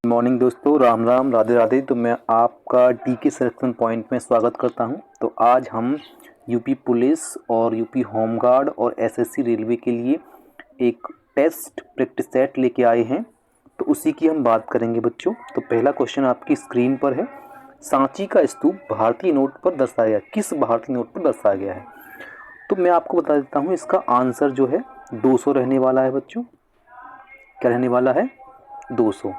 Morning दोस्तों, राम राम, राधे राधे। तो मैं आपका टीके सिलेक्शन पॉइंट में स्वागत करता हूं। तो आज हम यूपी पुलिस और यूपी होमगार्ड और एसएससी रेलवे के लिए एक टेस्ट प्रैक्टिस सेट लेके आए हैं। तो उसी की हम बात करेंगे बच्चों। तो पहला क्वेश्चन आपकी स्क्रीन पर है। सांची का स्तूप भारतीय नोट पर दर्शाया गया, किस भारतीय नोट पर दर्शाया गया है? तो मैं आपको बता देता हूँ, इसका आंसर जो है 200 रहने वाला है बच्चों। क्या रहने वाला है? 200।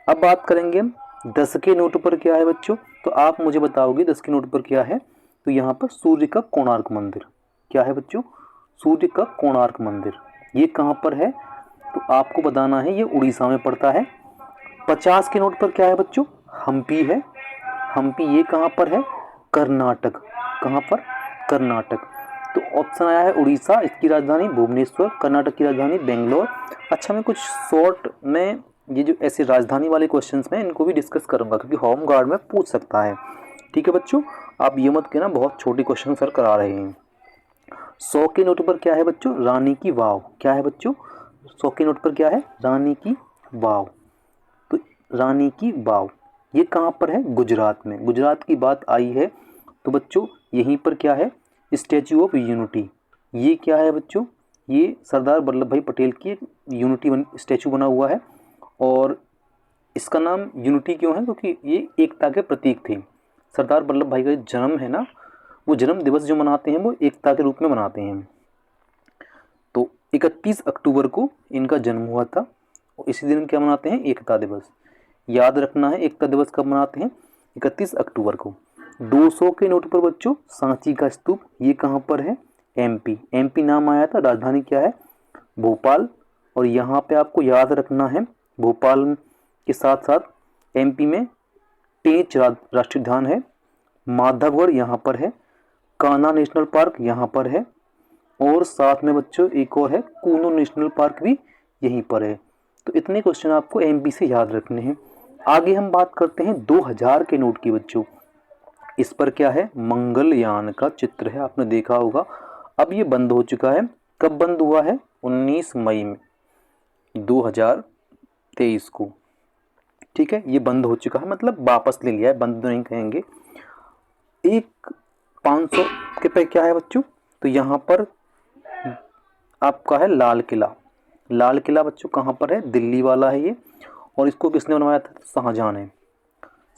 अब बात करेंगे हम 10 के नोट पर क्या है बच्चों। तो आप मुझे बताओगे 10 के नोट पर क्या है। तो यहाँ पर सूर्य का कोणार्क मंदिर। क्या है बच्चों? सूर्य का कोणार्क मंदिर। ये कहाँ पर है? तो आपको बताना है, ये उड़ीसा में पड़ता है। 50 के नोट पर क्या है बच्चों? हम्पी है। हम्पी ये कहाँ पर है? कर्नाटक। कहाँ पर? कर्नाटक। तो ऑप्शन आया है उड़ीसा, इसकी राजधानी भुवनेश्वर, कर्नाटक की राजधानी बेंगलोर। अच्छा, मैं कुछ शॉर्ट में ये जो ऐसे राजधानी वाले क्वेश्चंस में इनको भी डिस्कस करूंगा, क्योंकि होम गार्ड में पूछ सकता है। ठीक है बच्चों, आप ये मत कहना बहुत छोटे क्वेश्चन सर करा रहे हैं। 100 के नोट पर क्या है बच्चों? रानी की वाव। क्या है बच्चों? 100 के नोट पर क्या है? रानी की वाव। तो रानी की वाव ये कहाँ पर है? गुजरात में। गुजरात की बात आई है तो बच्चों यहीं पर क्या है? Statue of unity. ये क्या है बच्चों? ये सरदार वल्लभ भाई पटेल की यूनिटी स्टैचू बना हुआ है। और इसका नाम यूनिटी क्यों है? क्योंकि ये एकता के प्रतीक थे। सरदार वल्लभ भाई का जन्म है ना, वो जन्म दिवस जो मनाते हैं वो एकता के रूप में मनाते हैं। तो 31 अक्टूबर को इनका जन्म हुआ था और इसी दिन क्या मनाते हैं? एकता दिवस। याद रखना है, एकता दिवस कब मनाते हैं? 31 अक्टूबर को। 200 के नोट पर बच्चों सांची का स्तूप, ये कहाँ पर है? एमपी। एमपी नाम आया था, राजधानी क्या है? भोपाल। और यहाँ पे आपको याद रखना है, भोपाल के साथ साथ एमपी में पेंच राष्ट्रीय उद्यान है, माधवगढ़ यहाँ पर है, कान्हा नेशनल पार्क यहाँ पर है, और साथ में बच्चों एक और है, कूनो नेशनल पार्क भी यहीं पर है। तो इतने क्वेश्चन आपको एमपी से याद रखने हैं। आगे हम बात करते हैं 2000 के नोट की बच्चों। इस पर क्या है? मंगलयान का चित्र है, आपने देखा होगा। अब ये बंद हो चुका है। कब बंद हुआ है? 19 मई में 2023 को। ठीक है, ये बंद हो चुका है, मतलब वापस ले लिया है, बंद नहीं कहेंगे। एक 500 के पे क्या है बच्चों? तो यहाँ पर आपका है लाल किला। लाल किला बच्चों कहाँ पर है? दिल्ली वाला है ये। और इसको किसने बनवाया था? शाहजहां ने।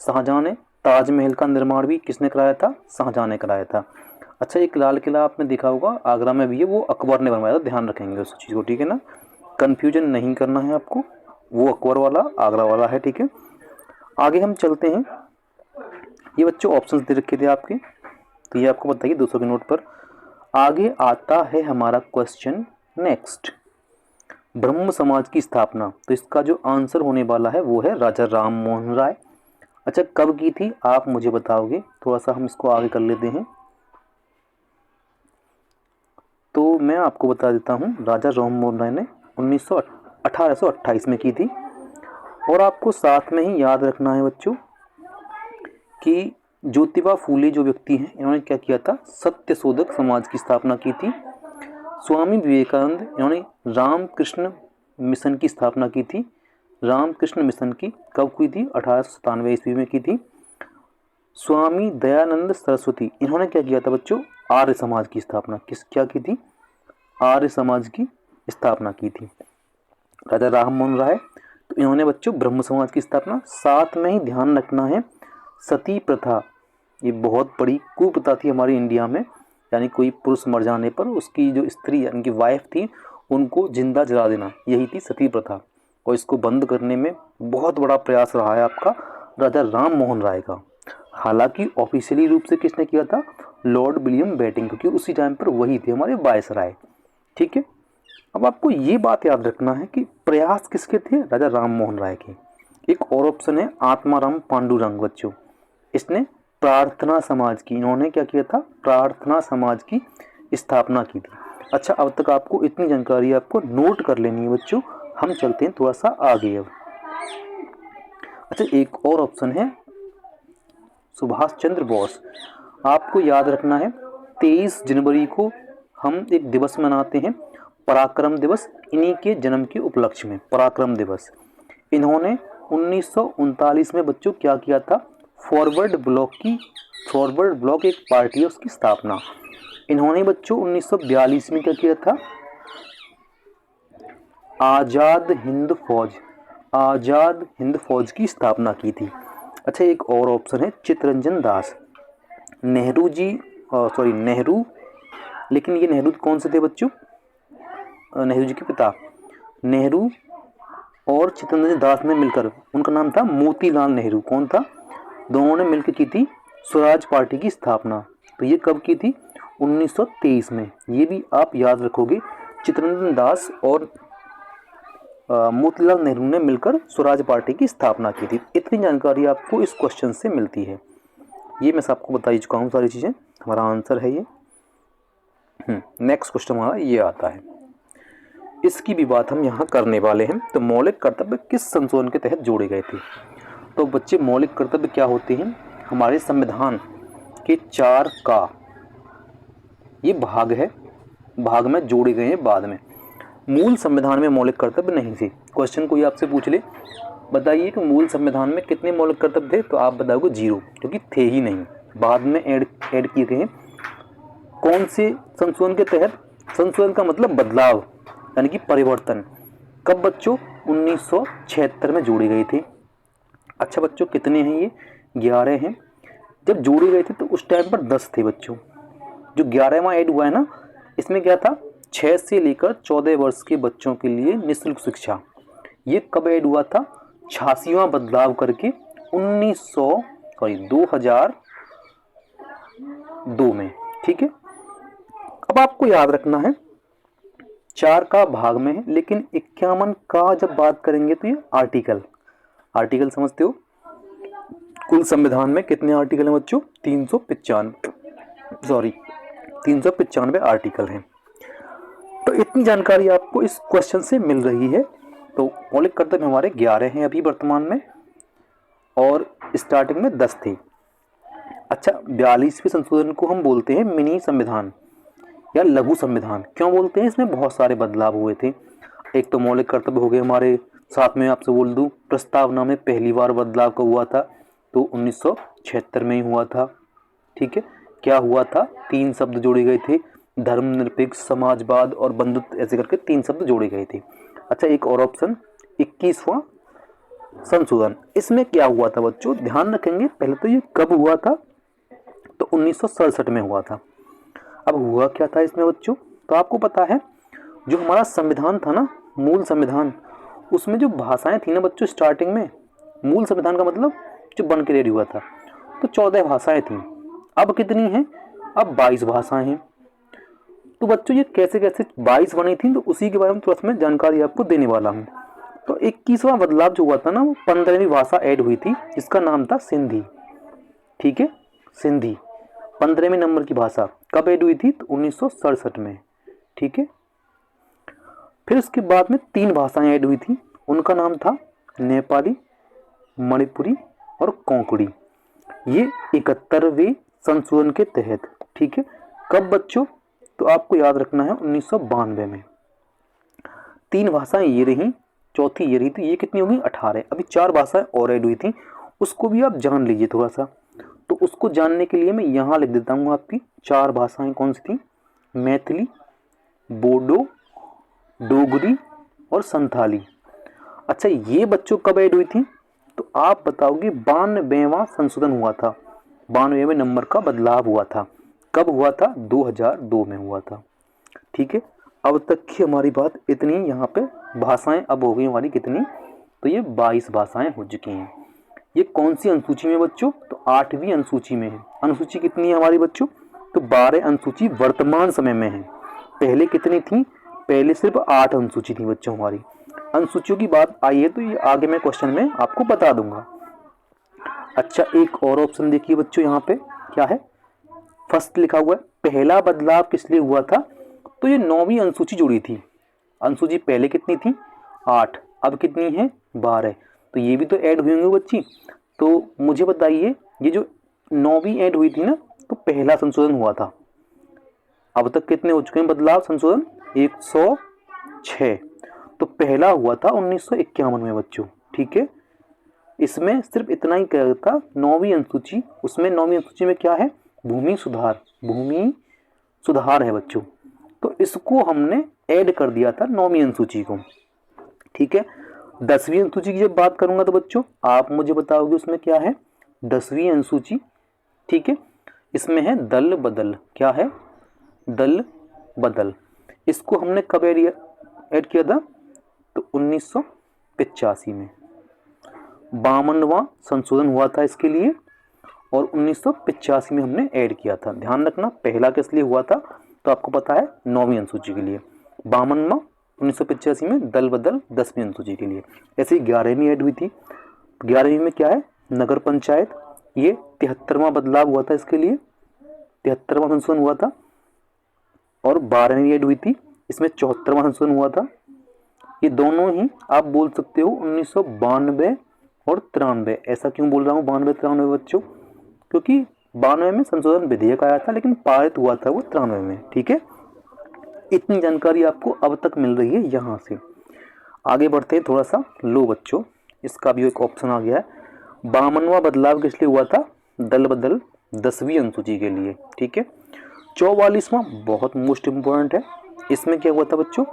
शाहजहां ने। ताजमहल का निर्माण भी किसने कराया था? शाहजहां ने कराया था। अच्छा, एक लाल किला आपने देखा होगा आगरा में भी है, वो अकबर ने बनवाया था, ध्यान रखेंगे उस चीज़ को। ठीक है ना, कन्फ्यूजन नहीं करना है आपको। वो अकबर वाला आगरा वाला है। ठीक है, आगे हम चलते हैं। ये बच्चों ऑप्शंस दे रखे थे आपके, तो ये आपको बताइए 200 के नोट पर। आगे आता है हमारा क्वेश्चन नेक्स्ट, ब्रह्म समाज की स्थापना। तो इसका जो आंसर होने वाला है वो है राजा राम मोहन राय। अच्छा, कब की थी आप मुझे बताओगे? थोड़ा सा हम इसको आगे कर लेते हैं। तो मैं आपको बता देता हूँ, राजा राम मोहन राय ने 1828 में की थी। और आपको साथ में ही याद रखना है बच्चों कि ज्योतिबा फूले जो व्यक्ति हैं, इन्होंने क्या किया था? सत्यशोधक समाज की स्थापना की थी। स्वामी विवेकानंद, इन्होंने रामकृष्ण मिशन की स्थापना की थी। रामकृष्ण मिशन की कब हुई थी? 1897 ईस्वी में की थी। स्वामी दयानंद सरस्वती, इन्होंने क्या किया था बच्चों? आर्य समाज की स्थापना क्या की थी? आर्य समाज की स्थापना की थी। राजा राम मोहन राय, तो इन्होंने बच्चों ब्रह्म समाज की स्थापना। साथ में ही ध्यान रखना है, सती प्रथा, ये बहुत बड़ी कुप्रथा थी हमारी इंडिया में। यानी कोई पुरुष मर जाने पर उसकी जो स्त्री यानी कि वाइफ थी, उनको जिंदा जला देना, यही थी सती प्रथा। और इसको बंद करने में बहुत बड़ा प्रयास रहा है आपका राजा राम मोहन राय का। हालांकि ऑफिशियली रूप से किसने किया था? लॉर्ड विलियम बेटिंग, क्योंकि उसी टाइम पर वही थे हमारे वायसराय। ठीक है, अब आपको ये बात याद रखना है कि प्रयास किसके थे? राजा राम मोहन राय के। एक और ऑप्शन है आत्माराम पांडुरंग बच्चों, इसने प्रार्थना समाज की, इन्होंने क्या किया था? प्रार्थना समाज की स्थापना की थी। अच्छा, अब तक आपको इतनी जानकारी आपको नोट कर लेनी है बच्चों। हम चलते हैं थोड़ा सा आगे अब। अच्छा, एक और ऑप्शन है सुभाष चंद्र बोस। आपको याद रखना है 23 जनवरी को हम एक दिवस मनाते हैं, पराक्रम दिवस, इन्हीं के जन्म के उपलक्ष्य में पराक्रम दिवस। इन्होंने 1939 में बच्चों क्या किया था, फॉरवर्ड ब्लॉक एक पार्टी है, उसकी स्थापना। इन्होंने बच्चों 1942 में क्या किया था, आज़ाद हिंद फौज की स्थापना की थी। अच्छा, एक और ऑप्शन है चित्तरंजन दास। नेहरू, लेकिन ये नेहरू कौन से थे बच्चों, नेहरू जी के पिता। नेहरू और चित्तरंजन दास ने मिलकर, उनका नाम था मोतीलाल नेहरू। कौन था, दोनों ने मिलकर की थी स्वराज पार्टी की स्थापना। तो ये कब की थी, 1923 में। ये भी आप याद रखोगे, चित्तरंजन दास और मोतीलाल नेहरू ने मिलकर स्वराज पार्टी की स्थापना की थी। इतनी जानकारी आपको इस क्वेश्चन से मिलती है। ये मैं आपको बता ही चुका हूँ सारी चीज़ें, हमारा आंसर है ये। नेक्स्ट क्वेश्चन हमारा ये आता है, इसकी भी बात हम यहाँ करने वाले हैं। तो मौलिक कर्तव्य किस संशोधन के तहत जोड़े गए थे। तो बच्चे, मौलिक कर्तव्य क्या होते हैं, हमारे संविधान के 4 का ये भाग है, भाग में जोड़े गए हैं बाद में। मूल संविधान में मौलिक कर्तव्य नहीं थे। क्वेश्चन कोई आपसे पूछ ले, बताइए कि मूल संविधान में कितने मौलिक कर्तव्य थे, तो आप बताओगे 0, क्योंकि थे ही नहीं, बाद में ऐड किए गए हैं। कौन से संशोधन के तहत, संशोधन का मतलब बदलाव यानी कि परिवर्तन, कब बच्चों, 1976 में जोड़े गए थे। अच्छा बच्चों, कितने हैं ये, 11 हैं। जब जोड़े गए थे तो उस टाइम पर 10 थे बच्चों। जो 11वां ऐड हुआ है ना, इसमें क्या था, 6 से लेकर 14 वर्ष के बच्चों के लिए निःशुल्क शिक्षा। ये कब ऐड हुआ था, 86वां बदलाव करके 2002 में। ठीक है, अब आपको याद रखना है 4 का भाग में है, लेकिन 51 का जब बात करेंगे तो ये आर्टिकल समझते हो। कुल संविधान में कितने आर्टिकल हैं बच्चों, 395 आर्टिकल हैं। तो इतनी जानकारी आपको इस क्वेश्चन से मिल रही है। तो मौलिक कर्तव्य हमारे 11 हैं अभी वर्तमान में, और स्टार्टिंग में 10 थे। अच्छा, 42वें संशोधन को हम बोलते हैं मिनी संविधान या लघु संविधान। क्यों बोलते हैं, इसमें बहुत सारे बदलाव हुए थे। एक तो मौलिक कर्तव्य हो गए हमारे, साथ में आपसे बोल दूं, प्रस्तावना में पहली बार बदलाव कब हुआ था, तो 1976 में ही हुआ था। ठीक है, क्या हुआ था, 3 शब्द जोड़े गए थे, धर्मनिरपेक्ष, समाजवाद और बंधुत्व, ऐसे करके 3 शब्द जोड़े गए थे। अच्छा, एक और ऑप्शन 21वां संशोधन, इसमें क्या हुआ था बच्चों, ध्यान रखेंगे। पहले तो ये कब हुआ था, तो 1967 में हुआ था। अब हुआ क्या था इसमें बच्चों, तो आपको पता है जो हमारा संविधान था ना, मूल संविधान, उसमें जो भाषाएं थी ना बच्चों, स्टार्टिंग में मूल संविधान का मतलब जो बन के रेडी हुआ था, तो 14 भाषाएं थी। अब कितनी हैं, अब 22 भाषाएं हैं। तो बच्चों ये कैसे 22 बनी थी, तो उसी के बारे में थोड़ा सा मैं जानकारी आपको देने वाला हूँ। तो 21वां बदलाव जो हुआ था ना, वो 15वीं भाषा ऐड हुई थी, जिसका नाम था सिंधी। ठीक है, सिंधी 15वें नंबर की भाषा कब ऐड हुई थी, तो 1967 में। ठीक है, फिर उसके बाद में 3 भाषाएं ऐड हुई थी, उनका नाम था नेपाली, मणिपुरी और कोंकणी। ये 71वें संशोधन के तहत। ठीक है, कब बच्चों, तो आपको याद रखना है 1992 में। 3 भाषाएं ये रही, चौथी ये रही, तो ये कितनी होगी, 18। अभी 4 भाषाएं और ऐड हुई थी, उसको भी आप जान लीजिए थोड़ा सा। तो उसको जानने के लिए मैं यहाँ लिख देता हूँ आपकी 4 भाषाएं कौन सी थी, मैथिली, बोडो, डोगरी और संथाली। अच्छा, ये बच्चों कब ऐड हुई थी, तो आप बताओगे 92वां संशोधन हुआ था, 92वें नंबर का बदलाव हुआ था। कब हुआ था, 2002 में हुआ था। ठीक है, अब तक की हमारी बात इतनी। यहाँ पे भाषाएं अब हो गई हमारी कितनी, तो ये 22 भाषाएं हो चुकी हैं। ये कौन सी अनुसूची में बच्चों, तो 8वीं अनुसूची में है। अनुसूची कितनी है हमारी बच्चों, तो 12 अनुसूची वर्तमान समय में है। पहले कितनी थी, पहले सिर्फ 8 अनुसूची थी बच्चों हमारी। अनुसूचियों की बात आई है तो ये आगे मैं क्वेश्चन में आपको बता दूंगा। अच्छा, एक और ऑप्शन देखिए बच्चों, यहाँ पे क्या है, फर्स्ट लिखा हुआ है, पहला बदलाव किस लिए हुआ था, तो ये 9वीं अनुसूची जोड़ी थी। अनुसूची पहले कितनी थी, 8, अब कितनी है, 12। तो ये भी तो ऐड हुई होंगी बच्ची। तो मुझे बताइए, ये जो 9वीं ऐड हुई थी ना, तो पहला संशोधन हुआ था। अब तक कितने हो चुके हैं बदलाव, संशोधन 106। तो पहला हुआ था 1951 में बच्चों। ठीक है, इसमें सिर्फ इतना ही क्या था, 9वीं अनुसूची, उसमें 9वीं अनुसूची में क्या है, भूमि सुधार, भूमि सुधार है बच्चों। तो इसको हमने ऐड कर दिया था 9वीं अनुसूची को, ठीक है। 10वीं अनुसूची की जब बात करूंगा तो बच्चों आप मुझे बताओगे उसमें क्या है, 10वीं अनुसूची, ठीक है। इसमें है दल बदल, क्या है, दल बदल। इसको हमने कब ऐड किया था, तो 1985 में 52वां संशोधन हुआ था इसके लिए, और 1985 में हमने ऐड किया था। ध्यान रखना पहला किस लिए हुआ था, तो आपको पता है 9वीं अनुसूची के लिए, 52वां 1985 में दल बदल 10वीं अनुसूची के लिए। ऐसे ही 11वीं ऐड हुई थी, 11वीं में क्या है, नगर पंचायत, ये 73वां बदलाव हुआ था इसके लिए, 73वां संशोधन हुआ था। और 12वीं ऐड हुई थी, इसमें 74वां संशोधन हुआ था। ये दोनों ही आप बोल सकते हो 1992 और 93। ऐसा क्यों बोल रहा हूँ 92-93 बच्चों, क्योंकि 92 में संशोधन विधेयक आया था लेकिन पारित हुआ था वो 93 में, ठीक है। इतनी जानकारी आपको अब तक मिल रही है। यहाँ से आगे बढ़ते हैं थोड़ा सा, लो बच्चों इसका भी एक ऑप्शन आ गया है। 52वां बदलाव किस लिए हुआ था, दल बदल 10वीं अनुसूची के लिए, ठीक है। 44वां बहुत मोस्ट इम्पोर्टेंट है, इसमें क्या हुआ था बच्चों,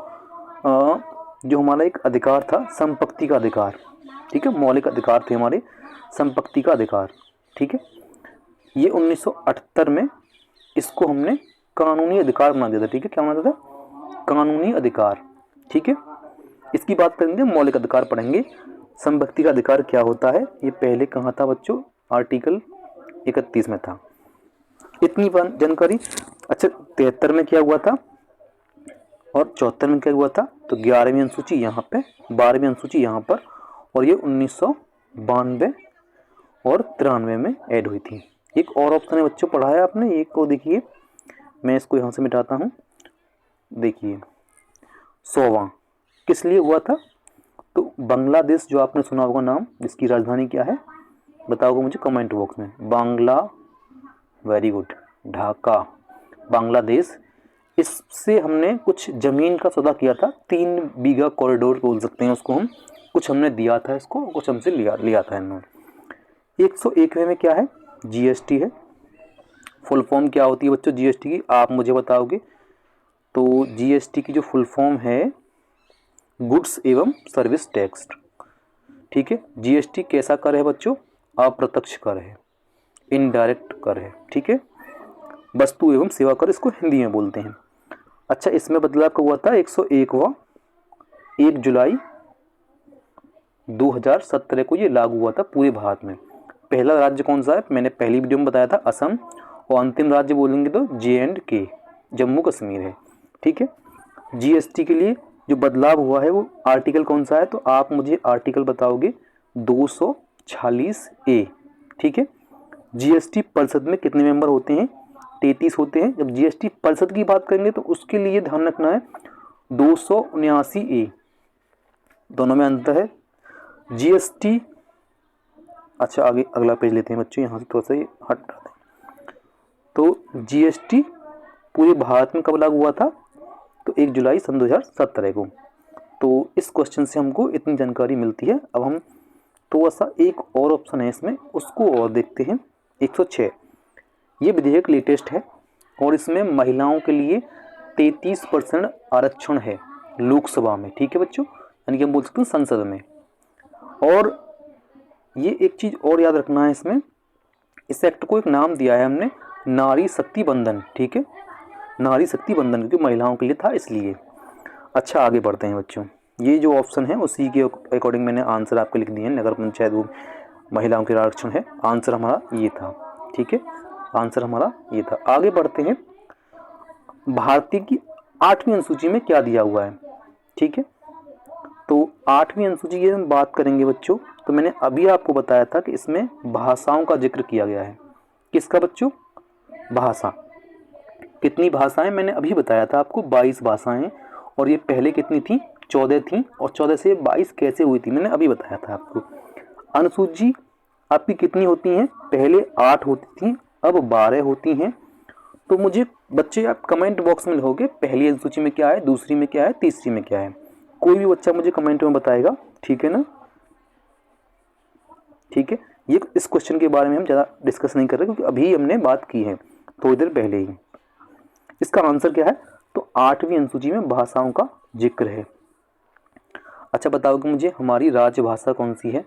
जो हमारा एक अधिकार था संपत्ति का अधिकार, ठीक है, मौलिक अधिकार थे हमारे, संपत्ति का अधिकार, ठीक है। ये 1978 में इसको हमने कानूनी अधिकार बना दिया था, ठीक है। क्या बना दिया था, कानूनी अधिकार, ठीक है। इसकी बात करेंगे, मौलिक अधिकार पढ़ेंगे। संपत्ति का अधिकार क्या होता है, ये पहले कहाँ था बच्चों, आर्टिकल 31 में था। इतनी जानकारी। अच्छा 73 में क्या हुआ था और 74 में क्या हुआ था, तो 11वीं अनुसूची यहाँ पे, 12वीं अनुसूची यहाँ पर, और ये 1992 और 93 में ऐड हुई थी। एक और ऑप्शन है बच्चों, पढ़ा है आपने, एक को देखिए, मैं इसको यहाँ से मिटाता हूँ, देखिए 100वां किस लिए हुआ था, तो बांग्लादेश, जो आपने सुना होगा नाम, जिसकी राजधानी क्या है बताओगे मुझे कमेंट बॉक्स में, बांग्ला, वेरी गुड, ढाका, बांग्लादेश। इससे हमने कुछ ज़मीन का सौदा किया था, 3 बीघा कॉरिडोर बोल सकते हैं उसको हम, कुछ हमने दिया था इसको, कुछ हमसे लिया था इन्होंने। 101वें में क्या है, जीएसटी है। फुल फॉर्म क्या होती है बच्चों जीएसटी की, आप मुझे बताओगे। तो जीएसटी की जो फुल फॉर्म है, गुड्स एवं सर्विस टैक्स, ठीक है। जीएसटी कैसा कर है बच्चों, अप्रत्यक्ष कर है, इनडायरेक्ट कर है, ठीक है, वस्तु एवं सेवा कर इसको हिंदी में बोलते हैं। अच्छा इसमें बदलाव कब हुआ था, 101वां 1 जुलाई 2017 को ये लागू हुआ था पूरे भारत में। पहला राज्य कौन सा है, मैंने पहली वीडियो में बताया था, असम, और अंतिम राज्य बोलेंगे तो JNK, जम्मू कश्मीर है, ठीक है। जीएसटी के लिए जो बदलाव हुआ है वो आर्टिकल कौन सा है, तो आप मुझे आर्टिकल बताओगे 246A, ठीक है। जीएसटी परिषद में कितने मेंबर होते हैं, 33 होते हैं। जब जीएसटी परिषद की बात करेंगे तो उसके लिए ध्यान रखना है 279A, दोनों में अंतर है। जीएसटी, अच्छा आगे अगला पेज लेते हैं बच्चों, यहाँ से थोड़ा सा हट जाते हैं। तो जीएसटी पूरे भारत में कब लागू हुआ था, तो 1 जुलाई सन 2017 को। तो इस क्वेश्चन से हमको इतनी जानकारी मिलती है। अब हम थोड़ा सा एक और ऑप्शन है इसमें, उसको और देखते हैं। 106 ये विधेयक लेटेस्ट है और इसमें महिलाओं के लिए 33% आरक्षण है लोकसभा में, ठीक है बच्चों, यानी कि हम बोल सकते हैं संसद में। और ये एक चीज़ और याद रखना है इसमें, इस एक्ट को एक नाम दिया है हमने, नारी शक्ति बंधन, ठीक है, नारी शक्ति बंधन, क्योंकि महिलाओं के लिए था इसलिए। अच्छा आगे बढ़ते हैं बच्चों, ये जो ऑप्शन है उसी के अकॉर्डिंग मैंने आंसर आपको लिख दिए हैं। नगर पंचायत वो महिलाओं के आरक्षण है, आंसर हमारा ये था, ठीक है, आंसर हमारा ये था। आगे बढ़ते हैं, भारतीय की 8वीं अनुसूची में क्या दिया हुआ है, ठीक है। तो 8वीं अनुसूची की हम बात करेंगे बच्चों, तो मैंने अभी आपको बताया था कि इसमें भाषाओं का जिक्र किया गया है। किसका बच्चों, भाषा। कितनी भाषाएं, मैंने अभी बताया था आपको 22 भाषाएं, और ये पहले कितनी थी, 14 थी, और 14 से 22 कैसे हुई थी मैंने अभी बताया था आपको। अनुसूची आपकी कितनी होती हैं, पहले 8 होती थी, अब 12 होती हैं। तो मुझे बच्चे आप कमेंट बॉक्स में लिखोगे पहली अनुसूची में क्या है, दूसरी में क्या है, तीसरी में क्या है, कोई भी बच्चा मुझे कमेंट में बताएगा, ठीक है ना। ठीक है, ये इस क्वेश्चन के बारे में हम ज़्यादा डिस्कस नहीं कर रहे क्योंकि अभी हमने बात की है थोड़ी देर पहले ही। इसका आंसर क्या है? तो 8वीं अनुसूची में भाषाओं का जिक्र है। अच्छा बताओ कि मुझे हमारी राजभाषा कौन सी है?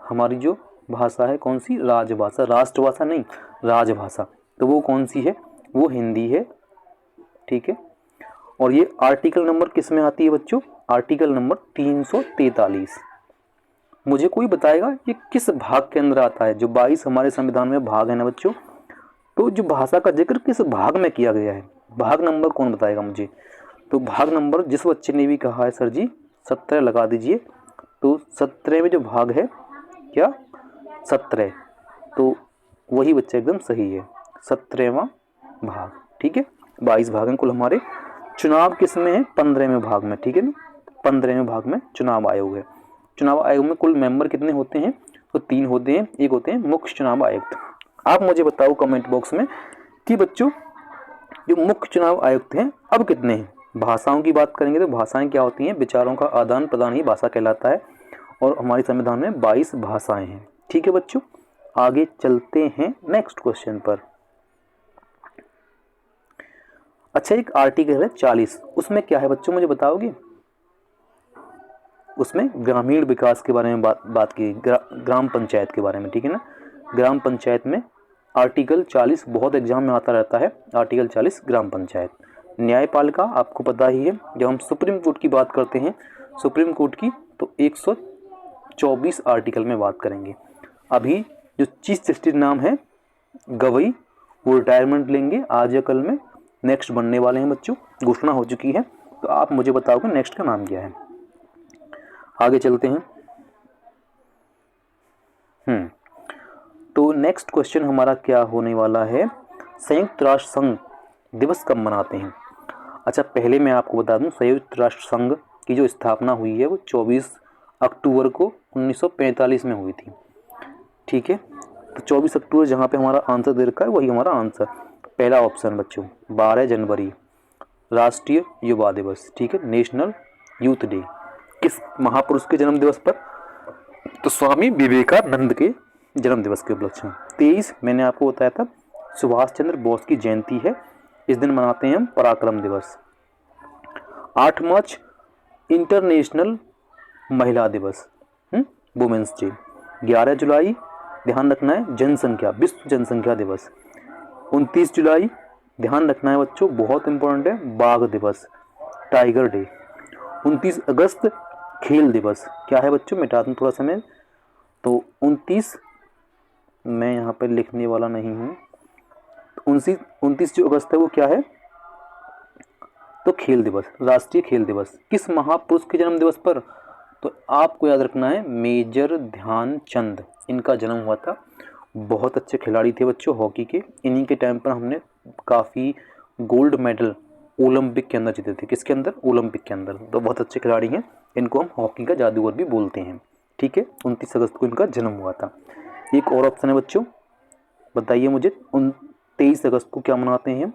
हमारी जो भाषा है कौन सी? राजभाषा, राष्ट्रभाषा नहीं, राजभाषा। तो वो कौन सी है? वो हिंदी है। ठीक है, और ये आर्टिकल नंबर किस में आती है बच्चों? Article number 343। मुझे कोई बताएगा ये किस भाग के अंदर आता है? जो 22 हमारे संविधान में भाग है ना बच्चों, तो जो भाषा का जिक्र किस भाग में किया गया है? भाग नंबर कौन बताएगा मुझे? तो भाग नंबर जिस बच्चे ने भी कहा है सर जी 17 लगा दीजिए, तो 17 में जो भाग है क्या? 17, तो वही बच्चा एकदम सही है, 17वां भाग। ठीक है, 22 भाग हैं कुल हमारे। चुनाव किस में है? 15वें भाग में। ठीक है ना, 15वें भाग में चुनाव आयोग है। चुनाव आयोग में कुल मेंबर कितने होते हैं? तो 3 होते हैं। एक होते हैं मुख्य चुनाव आयुक्त। आप मुझे बताओ कमेंट बॉक्स में कि बच्चों जो मुख्य चुनाव आयुक्त हैं अब कितने हैं? भाषाओं की बात करेंगे तो भाषाएं क्या होती हैं? विचारों का आदान प्रदान ही भाषा कहलाता है, और हमारे संविधान में 22 भाषाएं हैं। ठीक है बच्चों, आगे चलते हैं नेक्स्ट क्वेश्चन पर। अच्छा, एक आर्टिकल है 40, उसमें क्या है बच्चों मुझे बताओगे? उसमें ग्रामीण विकास के बारे में बात की, ग्राम पंचायत के बारे में। ठीक है ना, ग्राम पंचायत में आर्टिकल 40 बहुत एग्जाम में आता रहता है। आर्टिकल 40 ग्राम पंचायत। न्यायपालिका आपको पता ही है, जब हम सुप्रीम कोर्ट की बात करते हैं सुप्रीम कोर्ट की, तो 124 आर्टिकल में बात करेंगे। अभी जो चीफ जस्टिस नाम है गवई, वो रिटायरमेंट लेंगे आज या कल में, नेक्स्ट बनने वाले हैं बच्चों, घोषणा हो चुकी है। तो आप मुझे बताओगे नेक्स्ट का नाम क्या है? आगे चलते हैं। तो नेक्स्ट क्वेश्चन हमारा क्या होने वाला है? संयुक्त राष्ट्र संघ दिवस कब मनाते हैं? अच्छा, पहले मैं आपको बता दूं संयुक्त राष्ट्र संघ की जो स्थापना हुई है वो 24 अक्टूबर को 1945 में हुई थी। ठीक है, तो 24 अक्टूबर जहाँ पे हमारा आंसर दे रखा है वही हमारा आंसर। पहला ऑप्शन बच्चों 12 जनवरी राष्ट्रीय युवा दिवस। ठीक है, नेशनल यूथ डे। किस महापुरुष के जन्म दिवस पर? तो स्वामी विवेकानंद के जन्म दिवस के उपलक्ष्य में। 23 मैंने आपको बताया था सुभाष चंद्र बोस की जयंती है, इस दिन मनाते हैं हम पराक्रम दिवस। 8 मार्च इंटरनेशनल महिला दिवस, वुमेन्स डे। 11 जुलाई ध्यान रखना है जनसंख्या, विश्व जनसंख्या दिवस। 29 जुलाई ध्यान रखना है बच्चों, बहुत इंपॉर्टेंट है, बाघ दिवस, टाइगर डे। 29 अगस्त खेल दिवस। क्या है बच्चों? मिटा दूं थोड़ा समय, तो 29 मैं यहाँ पर लिखने वाला नहीं हूँ। तो 29 जो अगस्त है वो क्या है? तो खेल दिवस, राष्ट्रीय खेल दिवस। किस महापुरुष के जन्म दिवस पर? तो आपको याद रखना है मेजर ध्यानचंद, इनका जन्म हुआ था। बहुत अच्छे खिलाड़ी थे बच्चों हॉकी के। इन्हीं के टाइम पर हमने काफ़ी गोल्ड मेडल ओलंपिक के अंदर जीते थे। किसके अंदर? ओलंपिक के अंदर। तो बहुत अच्छे खिलाड़ी हैं, इनको हम हॉकी का जादूगर भी बोलते हैं। ठीक है, 29 अगस्त को इनका जन्म हुआ था। एक और ऑप्शन है बच्चों, बताइए मुझे 23 अगस्त को क्या मनाते हैं?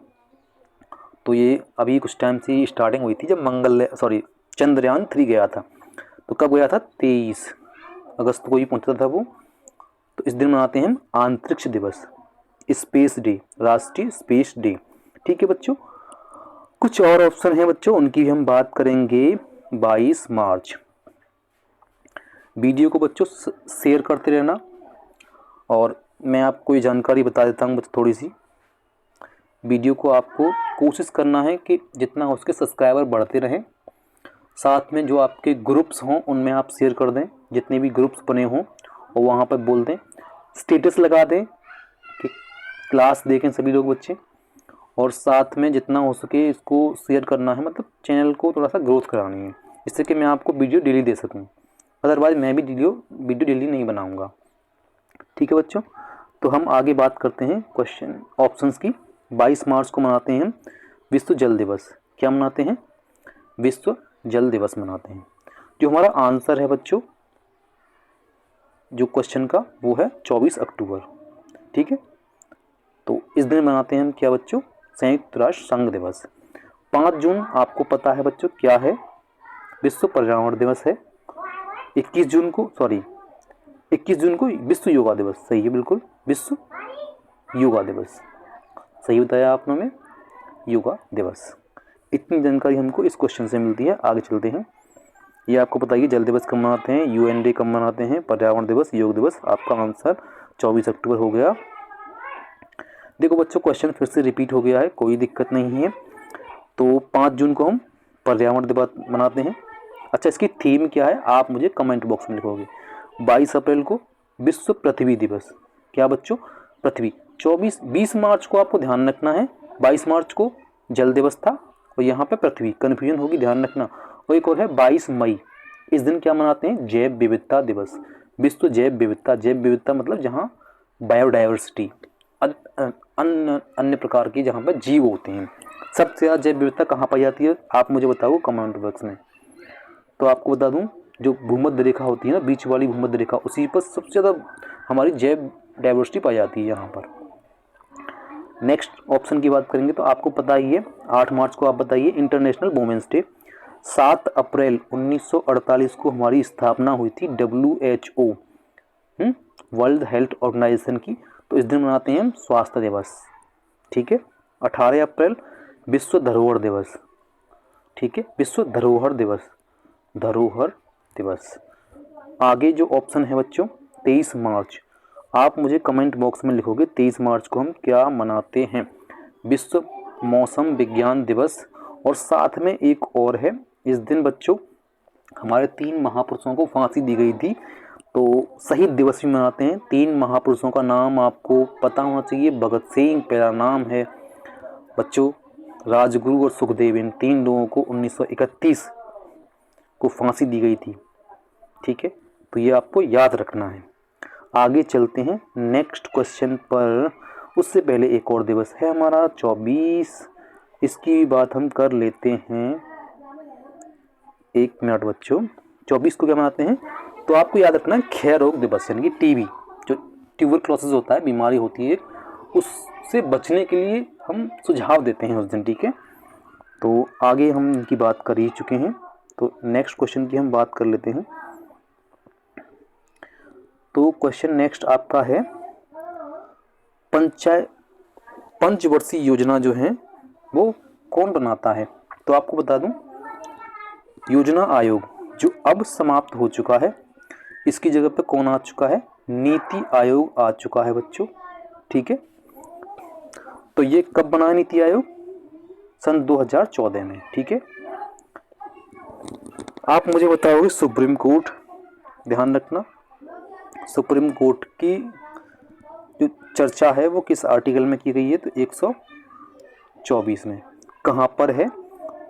तो ये अभी कुछ टाइम से स्टार्टिंग हुई थी जब चंद्रयान 3 गया था। तो कब गया था? 23 अगस्त को ही पहुंचा था वो। तो इस दिन मनाते हैं हम अंतरिक्ष दिवस, स्पेस डे, राष्ट्रीय स्पेस डे। ठीक है बच्चों, कुछ और ऑप्शन है बच्चों, उनकी भी हम बात करेंगे। 22 मार्च। वीडियो को बच्चों शेयर करते रहना, और मैं आपको ये जानकारी बता देता हूँ बच्चों थोड़ी सी। वीडियो को आपको कोशिश करना है कि जितना हो सके सब्सक्राइबर बढ़ते रहें। साथ में जो आपके ग्रुप्स हों उनमें आप शेयर कर दें, जितने भी ग्रुप्स बने हों, और वहाँ पर बोल दें, स्टेटस लगा दें कि क्लास देखें सभी लोग बच्चे। और साथ में जितना हो सके इसको शेयर करना है, मतलब चैनल को थोड़ा सा ग्रोथ करानी है, इससे कि मैं आपको वीडियो डेली दे सकूं। अदरवाइज़ मैं भी वीडियो डेली नहीं बनाऊंगा। ठीक है बच्चों, तो हम आगे बात करते हैं क्वेश्चन ऑप्शंस की। 22 मार्च को मनाते हैं विश्व जल दिवस। क्या मनाते हैं? विश्व जल दिवस मनाते हैं। जो हमारा आंसर है बच्चों जो क्वेश्चन का, वो है 24 अक्टूबर। ठीक है, तो इस दिन मनाते हैं हम क्या बच्चों? संयुक्त राष्ट्र संघ दिवस। 5 जून आपको पता है बच्चों क्या है? विश्व पर्यावरण दिवस है। 21 21 जून को विश्व योगा दिवस, सही है बिल्कुल, विश्व योगा दिवस, सही बताया आपने में, योगा दिवस। इतनी जानकारी हमको इस क्वेश्चन से मिलती है। आगे चलते हैं। ये आपको बताइए जल दिवस कब मनाते हैं, UN डे कब मनाते हैं, पर्यावरण दिवस, योग दिवस। आपका आंसर 24 अक्टूबर हो गया। देखो बच्चों क्वेश्चन फिर से रिपीट हो गया है, कोई दिक्कत नहीं है। तो 5 जून को हम पर्यावरण दिवस मनाते हैं। अच्छा, इसकी थीम क्या है आप मुझे कमेंट बॉक्स में लिखोगे। 22 अप्रैल को विश्व पृथ्वी दिवस, क्या बच्चों, पृथ्वी। 20 मार्च को आपको ध्यान रखना है, 22 मार्च को जल दिवस था और यहाँ पे पृथ्वी, कन्फ्यूजन होगी, ध्यान रखना। और एक और है 22 मई, इस दिन क्या मनाते हैं, जैव विविधता दिवस, विश्व जैव विविधता। जैव विविधता मतलब जहाँ बायोडाइवर्सिटी, अन्य प्रकार की जहाँ पर जीव होते हैं। सबसे ज़्यादा जैव विविधता कहाँ पाई जाती है आप मुझे बताओ कमेंट बॉक्स में। तो आपको बता दूं, जो भूमध्य रेखा होती है ना, बीच वाली भूमध्य रेखा, उसी पर सबसे ज़्यादा हमारी जैव डाइवर्सिटी पाई जाती है यहाँ पर। नेक्स्ट ऑप्शन की बात करेंगे तो आपको पता ही है 8 मार्च को आप बताइए इंटरनेशनल वुमेन्स डे। 7 अप्रैल 1948 को हमारी स्थापना हुई थी WHO वर्ल्ड हेल्थ ऑर्गेनाइजेशन की, तो इस दिन मनाते हैं हम स्वास्थ्य दिवस, ठीक है। 18 अप्रैल विश्व धरोहर दिवस, ठीक है, विश्व धरोहर दिवस, धरोहर दिवस। आगे जो ऑप्शन है बच्चों 23 मार्च, आप मुझे कमेंट बॉक्स में लिखोगे 23 मार्च को हम क्या मनाते हैं, विश्व मौसम विज्ञान दिवस। और साथ में एक और है, इस दिन बच्चों हमारे 3 महापुरुषों को फांसी दी गई थी, तो शहीद दिवस भी मनाते हैं। 3 महापुरुषों का नाम आपको पता होना चाहिए। भगत सिंह पहला नाम है बच्चों, राजगुरु और सुखदेव, इन 3 लोगों को 1931 को फांसी दी गई थी, ठीक है, तो ये आपको याद रखना है। आगे चलते हैं नेक्स्ट क्वेश्चन पर। उससे पहले एक और दिवस है हमारा 24, इसकी बात हम कर लेते हैं। 1 मिनट बच्चों, 24 को क्या मनाते हैं, तो आपको याद रखना है क्षय रोग दिवस, यानी कि टीबी, जो ट्यूबरक्लोसिस होता है, बीमारी होती है, उससे बचने के लिए हम सुझाव देते हैं उस दिन, ठीक है। तो आगे हम इनकी बात कर ही चुके हैं, तो नेक्स्ट क्वेश्चन की हम बात कर लेते हैं। तो क्वेश्चन नेक्स्ट आपका है पंचवर्षीय योजना जो है वो कौन बनाता है। तो आपको बता दूं, योजना आयोग जो अब समाप्त हो चुका है, इसकी जगह पे कौन आ चुका है, नीति आयोग आ चुका है बच्चों, ठीक है। तो ये कब बना नीति आयोग, सन 2014 में, ठीक है। आप मुझे बताओगे सुप्रीम कोर्ट, ध्यान रखना, सुप्रीम कोर्ट की जो चर्चा है वो किस आर्टिकल में की गई है, तो 124 में। कहाँ पर है,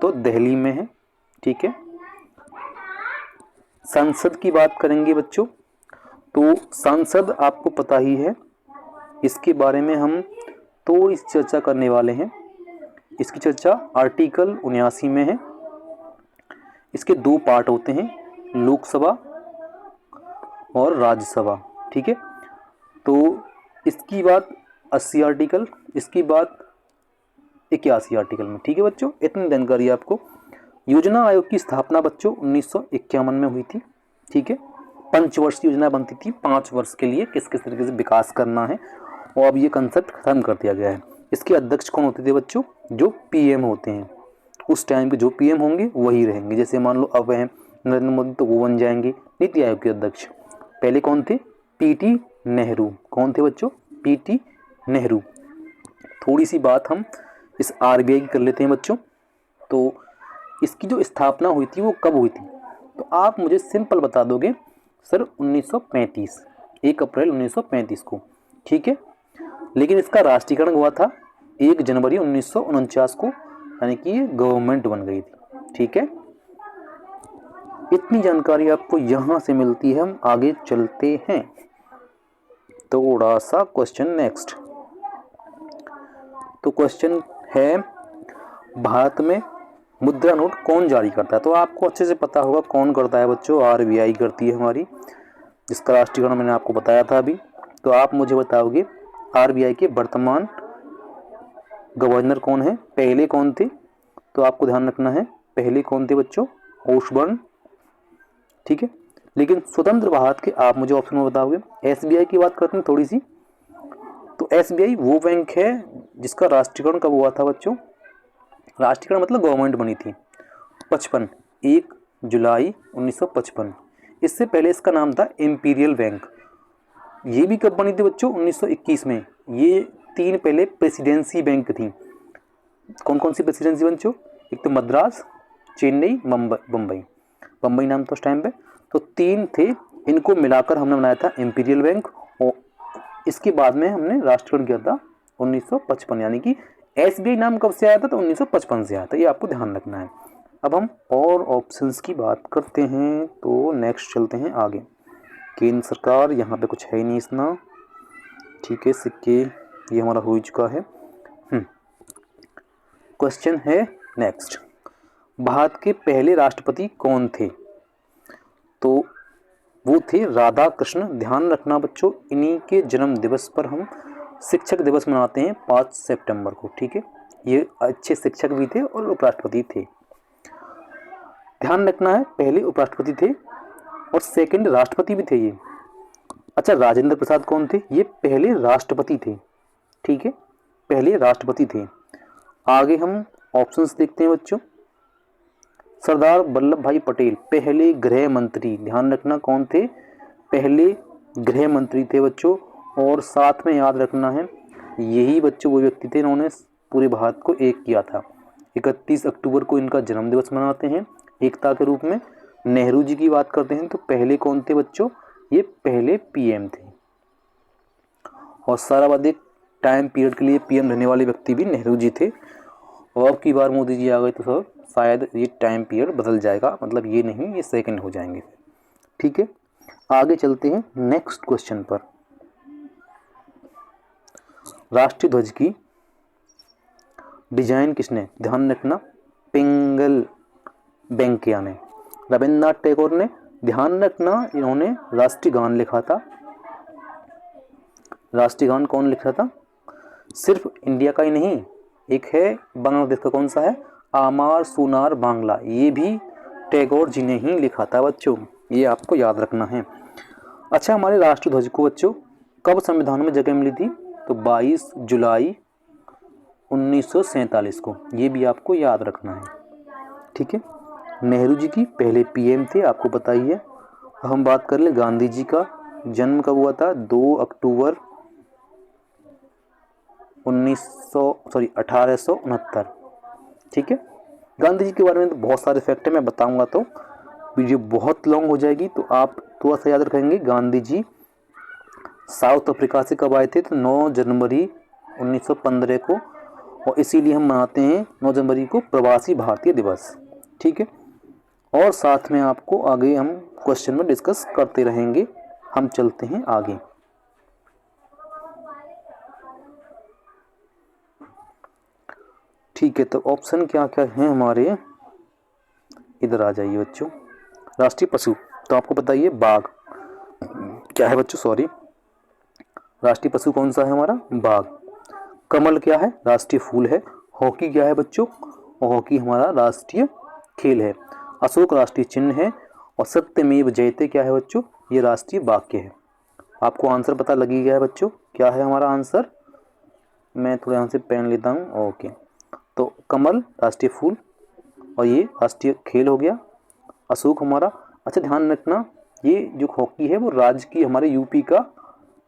तो दिल्ली में है, ठीक है। संसद की बात करेंगे बच्चों, तो संसद आपको पता ही है, इसके बारे में हम थोड़ी सी चर्चा करने वाले हैं। इसकी चर्चा आर्टिकल 79 में है। इसके 2 पार्ट होते हैं, लोकसभा और राज्यसभा, ठीक है। तो इसकी बात 80 आर्टिकल, इसकी बात 81 आर्टिकल में, ठीक है बच्चों। इतनी जानकारी आपको। योजना आयोग की स्थापना बच्चों 1951 में हुई थी, ठीक है। पंचवर्षीय योजना बनती थी, 5 वर्ष के लिए किस किस तरीके से विकास करना है, और अब ये कंसेप्ट खत्म कर दिया गया है। इसके अध्यक्ष कौन होते थे बच्चों, जो PM होते हैं, उस टाइम के जो PM होंगे वही रहेंगे। जैसे मान लो अब हैं नरेंद्र मोदी, तो वो बन जाएंगे नीति आयोग के अध्यक्ष। पहले कौन थे, PT नेहरू। कौन थे बच्चों, PT नेहरू। थोड़ी सी बात हम इस RBI की कर लेते हैं बच्चों। तो इसकी जो स्थापना हुई थी वो कब हुई थी, तो आप मुझे सिंपल बता दोगे सर 1935, 1 अप्रैल 1935 को, ठीक है। लेकिन इसका राष्ट्रीयकरण हुआ था 1 जनवरी 1949 को, यानी कि ये गवर्नमेंट बन गई थी, ठीक है। इतनी जानकारी आपको यहाँ से मिलती है। हम आगे चलते हैं, थोड़ा सा क्वेश्चन नेक्स्ट। तो क्वेश्चन है भारत में मुद्रा नोट कौन जारी करता है। तो आपको अच्छे से पता होगा कौन करता है बच्चों, RBI करती है हमारी, जिसका राष्ट्रीयकरण मैंने आपको बताया था अभी। तो आप मुझे बताओगे RBI के वर्तमान गवर्नर कौन है, पहले कौन थे, तो आपको ध्यान रखना है पहले कौन थे बच्चों, ओसबर्न, ठीक है। लेकिन स्वतंत्र भारत के आप मुझे ऑप्शन में बताओगे। एसबीआई की बात करते हैं थोड़ी सी, तो एसबीआई वो बैंक है जिसका राष्ट्रीयकरण कब हुआ था बच्चों? राष्ट्रीयकरण मतलब गवर्नमेंट बनी थी 1 जुलाई 1955। इससे पहले इसका नाम था इंपीरियल बैंक। ये भी कब बनी थी बच्चों? 1921 में। ये 3 पहले प्रेसिडेंसी बैंक थी। कौन कौन सी प्रेसिडेंसी बच्चों? एक तो मद्रास, चेन्नई, बम्बई नाम था उस टाइम पे। तो 3 थे, इनको मिलाकर हमने बनाया था इंपीरियल बैंक। और इसके बाद में हमने राष्ट्रीयकरण किया था 1955। यानी कि एसबीआई नाम कब से आया था? तो 1955 से आया था। ये आपको ध्यान रखना है। अब हम और ऑप्शंस की बात करते हैं, तो नेक्स्ट चलते हैं आगे। केंद्र सरकार, यहाँ पे कुछ है ही नहीं इतना, ठीक है। सिक्के ये हमारा हो चुका है। क्वेश्चन है नेक्स्ट, भारत के पहले राष्ट्रपति कौन थे? तो वो थे राधा कृष्ण। ध्यान रखना बच्चों, इन्हीं के जन्म दिवस पर हम शिक्षक दिवस मनाते हैं 5 सितंबर को, ठीक है। ये अच्छे शिक्षक भी थे और उपराष्ट्रपति थे। ध्यान रखना है, पहले उपराष्ट्रपति थे और सेकंड राष्ट्रपति भी थे ये। अच्छा, राजेंद्र प्रसाद कौन थे? ये पहले राष्ट्रपति थे, ठीक है, पहले राष्ट्रपति थे। आगे हम ऑप्शंस देखते हैं बच्चों। सरदार वल्लभ भाई पटेल पहले गृह मंत्री। ध्यान रखना कौन थे? पहले गृह मंत्री थे बच्चों। और साथ में याद रखना है, यही बच्चों वो व्यक्ति थे इन्होंने पूरे भारत को एक किया था। 31 अक्टूबर को इनका जन्म दिवस मनाते हैं एकता के रूप में। नेहरू जी की बात करते हैं तो पहले कौन थे बच्चों? ये पहले पीएम थे। और सर्वाधिक टाइम पीरियड के लिए पीएम रहने वाले व्यक्ति भी नेहरू जी थे। और अब की बार मोदी जी आ गए तो सर शायद ये टाइम पीरियड बदल जाएगा, मतलब ये नहीं, ये सेकंड हो जाएंगे, ठीक है। आगे चलते हैं नेक्स्ट क्वेश्चन पर। राष्ट्रीय ध्वज की डिजाइन किसने? ध्यान रखना, पिंगल वेंकैया ने। रविन्द्रनाथ टैगोर ने। ध्यान रखना, इन्होंने राष्ट्रीय गान लिखा था। राष्ट्रीय गान कौन लिखा था? सिर्फ इंडिया का ही नहीं, एक है बांग्लादेश का, कौन सा है? आमार सोनार बांग्ला। ये भी टैगोर जी ने ही लिखा था बच्चों, ये आपको याद रखना है। अच्छा, हमारे राष्ट्रीय ध्वज को बच्चों कब संविधान में जगह मिली थी? तो 22 जुलाई 1947 को। ये भी आपको याद रखना है, ठीक है। नेहरू जी की पहले पीएम थे, आपको पता ही है। हम बात कर ले गांधी जी का जन्म कब हुआ था? 2 अक्टूबर 1869, ठीक है। गांधी जी के बारे में तो बहुत सारे फैक्ट है, मैं बताऊंगा तो वीडियो बहुत लॉन्ग हो जाएगी, तो आप थोड़ा सा याद रखेंगे। गांधी जी साउथ अफ्रीका से कब आए थे? तो 9 जनवरी 1915 को। और इसीलिए हम मनाते हैं 9 जनवरी को प्रवासी भारतीय दिवस, ठीक है। और साथ में आपको आगे हम क्वेश्चन में डिस्कस करते रहेंगे। हम चलते हैं आगे। ठीक है, तो ऑप्शन क्या क्या हैं हमारे? इधर आ जाइए बच्चों। राष्ट्रीय पशु तो आपको बताइए बाघ। क्या है बच्चों? सॉरी, राष्ट्रीय पशु कौन सा है हमारा? बाघ। कमल क्या है? राष्ट्रीय फूल है। हॉकी क्या है बच्चों? हॉकी हमारा राष्ट्रीय खेल है। अशोक राष्ट्रीय चिन्ह है। और सत्यमेव जयते क्या है बच्चों? ये राष्ट्रीय वाक्य है। आपको आंसर पता लगी गया है बच्चों, क्या है हमारा आंसर? मैं थोड़ा यहाँ से पेन लेता हूँ। ओके, तो कमल राष्ट्रीय फूल और ये राष्ट्रीय खेल हो गया। अशोक हमारा। अच्छा, ध्यान रखना, ये जो हॉकी है वो राज्य की हमारे यूपी का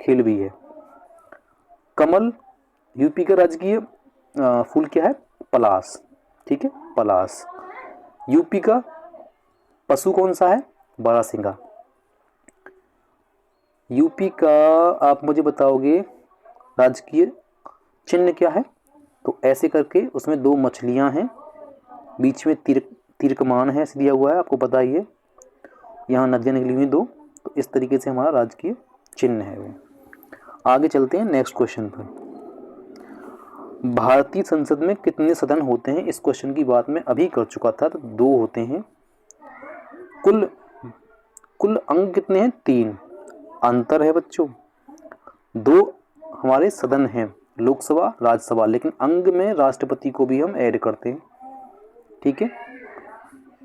खेल भी है। कमल यूपी का राजकीय फूल क्या है? पलाश, ठीक है, पलाश। यूपी का पशु कौन सा है? बारहसिंगा। यूपी का आप मुझे बताओगे राजकीय चिन्ह क्या है? तो ऐसे करके उसमें 2 मछलियां हैं, बीच में तीर कमान है, ऐसे दिया हुआ है, आपको पता ही है। यहाँ नदियाँ निकली हुई 2, तो इस तरीके से हमारा राजकीय चिन्ह है वो। आगे चलते हैं नेक्स्ट क्वेश्चन पर। भारतीय संसद में कितने सदन होते हैं? इस क्वेश्चन की बात मैं अभी कर चुका था, तो 2 होते हैं। कुल अंग कितने हैं? 3। अंतर है बच्चों, 2 हमारे सदन हैं, लोकसभा राज्यसभा, लेकिन अंग में राष्ट्रपति को भी हम ऐड करते हैं, ठीक है।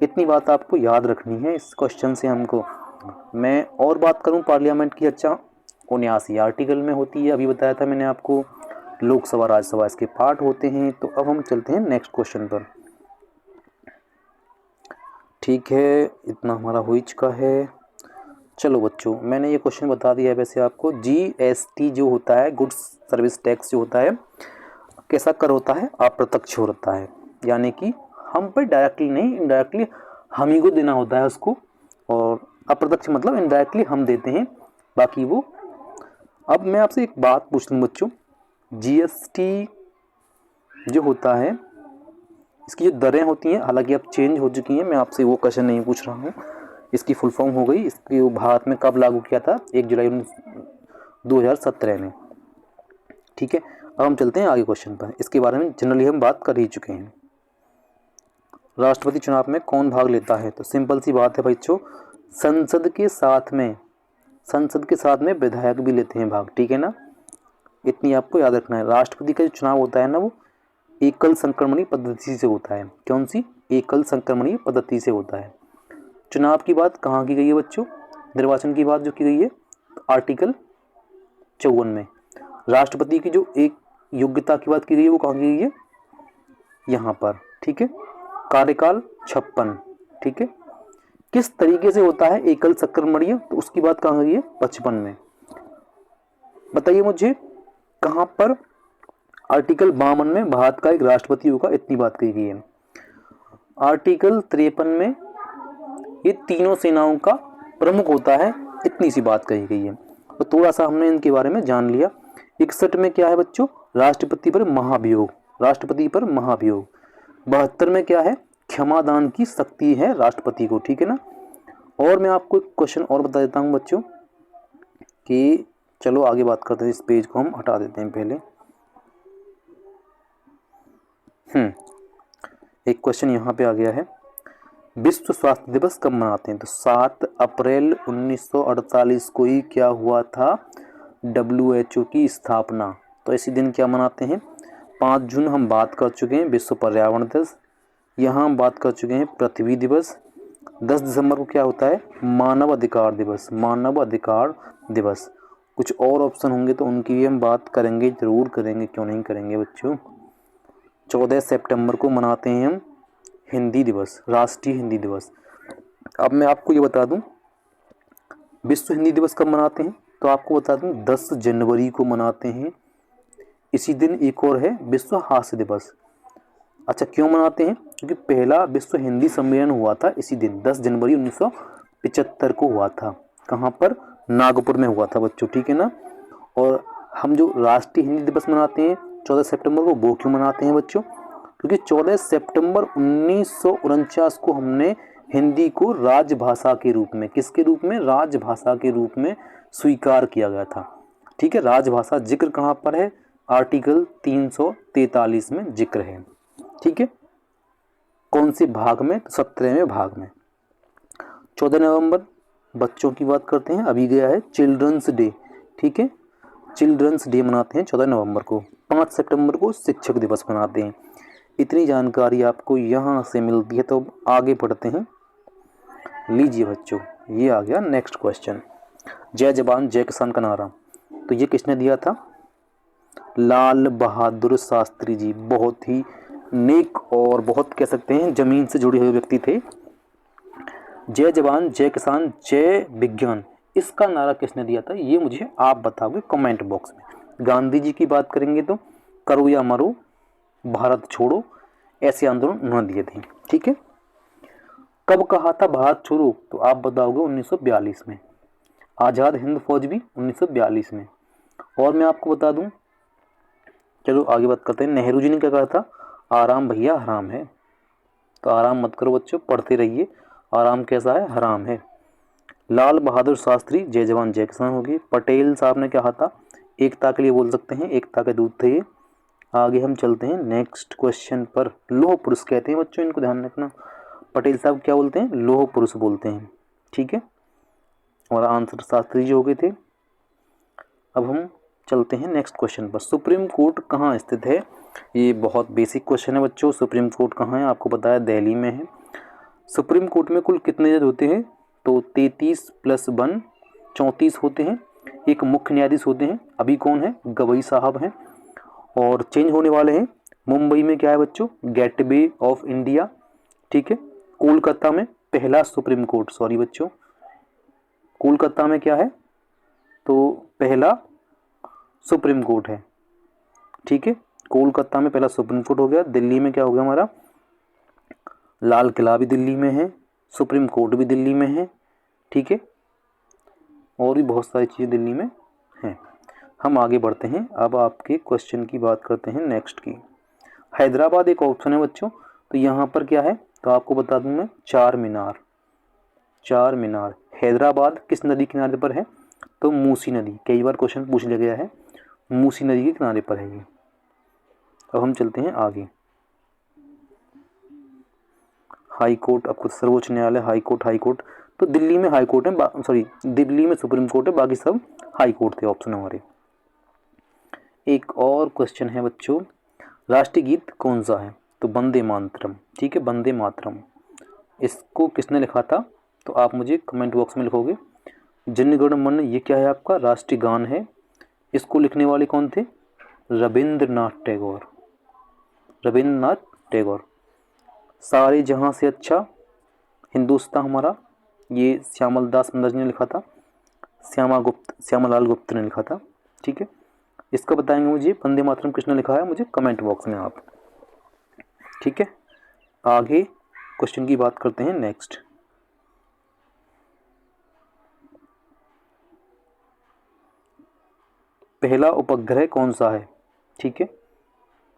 इतनी बात आपको याद रखनी है इस क्वेश्चन से हमको। मैं और बात करूं पार्लियामेंट की, अच्छा 79 आर्टिकल में होती है, अभी बताया था मैंने आपको। लोकसभा राज्यसभा इसके पार्ट होते हैं। तो अब हम चलते हैं नेक्स्ट क्वेश्चन पर। ठीक है, इतना हमारा हो ही चुका है। चलो बच्चों, मैंने ये क्वेश्चन बता दिया है वैसे आपको। GST जो होता है, गुड्स सर्विस टैक्स जो होता है, कैसा कर होता है? अप्रत्यक्ष होता है, यानी कि हम पे डायरेक्टली नहीं, इनडायरेक्टली हम ही को देना होता है उसको। और अप्रत्यक्ष मतलब इनडायरेक्टली हम देते हैं, बाकी वो। अब मैं आपसे एक बात पूछ लूँ बच्चों, GST जो होता है, इसकी जो दरें होती हैं, हालांकि अब चेंज हो चुकी हैं, मैं आपसे वो क्वेश्चन नहीं पूछ रहा हूँ। इसकी फुल फॉर्म हो गई, इसकी भारत में कब लागू किया था? 1 जुलाई 2017 में। ठीक है, अब हम चलते हैं आगे क्वेश्चन पर। इसके बारे में जनरली हम बात कर ही चुके हैं। राष्ट्रपति चुनाव में कौन भाग लेता है? तो सिंपल सी बात है बच्चों, संसद के साथ में विधायक भी लेते हैं भाग। ठीक है ना, इतनी आपको याद रखना है। राष्ट्रपति का जो चुनाव होता है ना, वो एकल संक्रमणीय पद्धति से होता है। कौन सी? एकल संक्रमणीय पद्धति से होता है। चुनाव की बात कहाँ की गई है बच्चों? निर्वाचन की बात जो की गई है आर्टिकल 54 में। राष्ट्रपति की जो एक योग्यता की बात की गई है वो कहाँ की गई है? यहाँ पर। ठीक है, कार्यकाल 56। ठीक है, किस तरीके से होता है एकल संक्रमणीय? तो उसकी बात कहाँ गई है? 55 में। बताइए मुझे कहाँ पर आर्टिकल 52 में भारत का एक राष्ट्रपति होगा, इतनी बात कही गई है। आर्टिकल 53 में ये तीनों सेनाओं का प्रमुख होता है, इतनी सी बात कही गई है। तो थोड़ा सा हमने इनके बारे में जान लिया। 61 में क्या है बच्चों? राष्ट्रपति पर महाभियोग। 72 में क्या है? क्षमादान की शक्ति है राष्ट्रपति को। ठीक है ना। और मैं आपको एक क्वेश्चन और बता देता हूँ बच्चों कि चलो आगे बात करते हैं। इस पेज को हम हटा देते हैं पहले। एक क्वेश्चन यहाँ पे आ गया है, विश्व स्वास्थ्य दिवस कब मनाते हैं? तो 7 अप्रैल 1948 को ही क्या हुआ था? WHO की स्थापना। तो इसी दिन क्या मनाते हैं? 5 जून हम बात कर चुके हैं, विश्व पर्यावरण दिवस। यहाँ हम बात कर चुके हैं पृथ्वी दिवस। 10 दिसंबर को क्या होता है? मानव अधिकार दिवस। कुछ और ऑप्शन होंगे तो उनकी भी हम बात करेंगे, जरूर करेंगे, क्यों नहीं करेंगे बच्चों। 14 सितंबर को मनाते हैं हम हिंदी दिवस, राष्ट्रीय हिंदी दिवस। अब मैं आपको ये बता दूं विश्व हिंदी दिवस कब मनाते हैं, तो आपको बता दूं 10 जनवरी को मनाते हैं। इसी दिन एक और है विश्व हास्य दिवस। अच्छा, क्यों मनाते हैं? क्योंकि पहला विश्व हिंदी सम्मेलन हुआ था इसी दिन, 10 जनवरी 1975 को हुआ था। कहाँ पर? नागपुर में हुआ था बच्चों। ठीक है ना। और हम जो राष्ट्रीय हिंदी दिवस मनाते हैं 14 सितंबर को, वो क्यों मनाते हैं बच्चों? क्योंकि 14 सितंबर 1949 को हमने हिंदी को राजभाषा के रूप में, किसके रूप में? राजभाषा के रूप में स्वीकार किया गया था। ठीक है, राजभाषा जिक्र कहाँ पर है? आर्टिकल 343 में जिक्र है। ठीक है, कौन से भाग में? 17वें भाग में। 14 नवंबर बच्चों की बात करते हैं, अभी गया है चिल्ड्रंस डे। ठीक है, चिल्ड्रंस डे मनाते हैं 14 नवंबर को। 5 सितंबर को शिक्षक दिवस मनाते हैं। इतनी जानकारी आपको यहाँ से मिलती है। तो आगे बढ़ते हैं। लीजिए बच्चों, ये आ गया नेक्स्ट क्वेश्चन। जय जवान जय किसान का नारा, तो ये किसने दिया था? लाल बहादुर शास्त्री जी। बहुत ही नेक और बहुत कह सकते हैं ज़मीन से जुड़े हुए व्यक्ति थे। जय जवान जय किसान जय विज्ञान, इसका नारा किसने दिया था? ये मुझे आप बताओगे कमेंट बॉक्स में। गांधी जी की बात करेंगे तो करो या मरो, भारत छोड़ो, ऐसे आंदोलन उन्होंने दिए थे। ठीक है, कब कहा था भारत छोड़ो? तो आप बताओगे 1942 में। आज़ाद हिंद फौज भी 1942 में। और मैं आपको बता दूं, चलो आगे बात करते हैं। नेहरू जी ने क्या कहा था? आराम भैया हराम है। तो आराम मत करो बच्चों, पढ़ते रहिए। आराम कैसा है? हराम है। लाल बहादुर शास्त्री जय जवान जय किसान होगी। पटेल साहब ने क्या कहा था? एकता के लिए बोल सकते हैं, एकता के दूत थे ये। आगे हम चलते हैं नेक्स्ट क्वेश्चन पर। लौह पुरुष कहते हैं बच्चों, इनको ध्यान रखना। पटेल साहब क्या बोलते हैं? लौह पुरुष बोलते हैं। ठीक है, और आंसर शास्त्री जी हो गए थे। अब हम चलते हैं नेक्स्ट क्वेश्चन पर। सुप्रीम कोर्ट कहाँ स्थित है? ये बहुत बेसिक क्वेश्चन है बच्चों। सुप्रीम कोर्ट कहाँ है? आपको पता है दिल्ली में है। सुप्रीम कोर्ट में कुल कितने जज होते हैं? तो 33 + 1 34 होते हैं। एक मुख्य न्यायाधीश होते हैं, अभी कौन है, गवई साहब हैं। और चेंज होने वाले हैं। मुंबई में क्या है बच्चों, गेटवे ऑफ इंडिया, ठीक है। कोलकाता में पहला सुप्रीम कोर्ट, सॉरी बच्चों, कोलकाता में क्या है, तो पहला सुप्रीम कोर्ट है, ठीक है। कोलकाता में पहला सुप्रीम कोर्ट हो गया। दिल्ली में क्या हो गया हमारा, लाल किला भी दिल्ली में है, सुप्रीम कोर्ट भी दिल्ली में है, ठीक है। और भी बहुत सारी चीज़ें दिल्ली में हैं। हम आगे बढ़ते हैं। अब आपके क्वेश्चन की बात करते हैं नेक्स्ट की। हैदराबाद एक ऑप्शन है बच्चों, तो यहाँ पर क्या है, तो आपको बता दूं मैं, चार मीनार। चार मीनार हैदराबाद किस नदी किनारे पर है, तो मूसी नदी, कई बार क्वेश्चन पूछ लिया गया है, मूसी नदी के किनारे पर है ये। अब हम चलते हैं आगे। हाई कोर्ट, आपको सर्वोच्च न्यायालय, हाई कोर्ट, तो दिल्ली में हाई कोर्ट है, सॉरी दिल्ली में सुप्रीम कोर्ट है, बाकी सब हाई कोर्ट थे ऑप्शन हमारे। एक और क्वेश्चन है बच्चों, राष्ट्रीय गीत कौन सा है, तो वंदे मातरम, ठीक है, वंदे मातरम। इसको किसने लिखा था, तो आप मुझे कमेंट बॉक्स में लिखोगे। जन गण मन, ये क्या है आपका राष्ट्रीय गान है। इसको लिखने वाले कौन थे, रविंद्रनाथ टैगोर, रविंद्रनाथ टैगोर। सारे जहाँ से अच्छा हिंदुस्तान हमारा, ये श्यामल दास मुंदर्जी ने लिखा था, श्यामालाल गुप्त ने लिखा था, ठीक है। इसका बताएंगे मुझे वंदे मातरम किसने लिखा है, मुझे कमेंट बॉक्स में आप, ठीक है। आगे क्वेश्चन की बात करते हैं नेक्स्ट। पहला उपग्रह कौन सा है, ठीक है,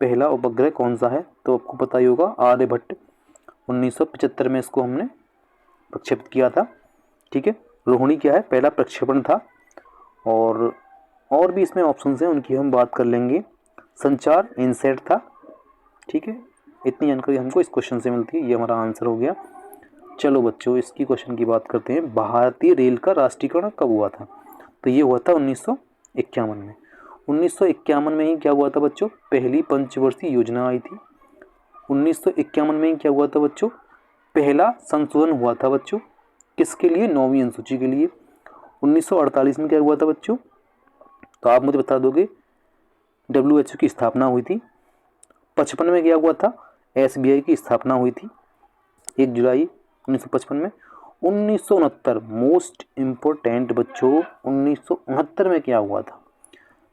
पहला उपग्रह कौन सा है, तो आपको पता ही होगा आर्यभट्ट। 1975 में इसको हमने प्रक्षेपित किया था, ठीक है। रोहिणी क्या है, पहला प्रक्षेपण था। और भी इसमें ऑप्शंस हैं, उनकी हम बात कर लेंगे। संचार इनसेट था, ठीक है। इतनी जानकारी हमको इस क्वेश्चन से मिलती है, ये हमारा आंसर हो गया। चलो बच्चों, इसकी क्वेश्चन की बात करते हैं। भारतीय रेल का राष्ट्रीयकरण कब हुआ था, तो ये हुआ था 1951 में। 1951 में ही क्या हुआ था बच्चों, पहली पंचवर्षीय योजना आई थी। 1951 में ही क्या हुआ था बच्चों, पहला संशोधन हुआ था बच्चों, किसके लिए, 9वीं अनुसूची के लिए। 1948 में क्या हुआ था बच्चों, तो आप मुझे बता दोगे, WHO की स्थापना हुई थी। 55 में क्या हुआ था, SBI की स्थापना हुई थी 1 जुलाई 1955 में। 1969 मोस्ट इम्पोर्टेंट बच्चों, 1969 में क्या हुआ था,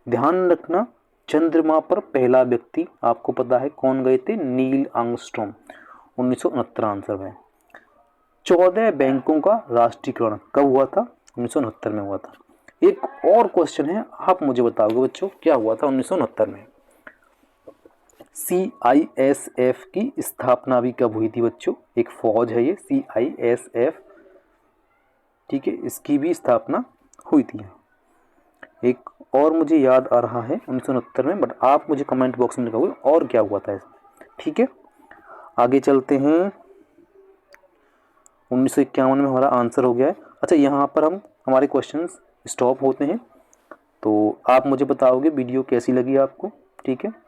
ध्यान रखना, चंद्रमा पर पहला व्यक्ति आपको पता है कौन गए थे, नील आर्मस्ट्रॉन्ग। 1969 आंसर है। 14 बैंकों का राष्ट्रीयकरण कब हुआ था, 1969 में हुआ था। एक और क्वेश्चन है, आप मुझे बताओगे बच्चों क्या हुआ था 1969 में। CISF की स्थापना भी कब हुई थी बच्चों, एक फौज है ये CISF, ठीक है, इसकी भी स्थापना हुई थी। एक और मुझे याद आ रहा है 1969 में, बट आप मुझे कमेंट बॉक्स में लिखोगे और क्या हुआ था इसमें, ठीक है। आगे चलते हैं। 1951 में हमारा आंसर हो गया है। अच्छा, यहाँ पर हमारे क्वेश्चंस स्टॉप होते हैं, तो आप मुझे बताओगे वीडियो कैसी लगी आपको, ठीक है।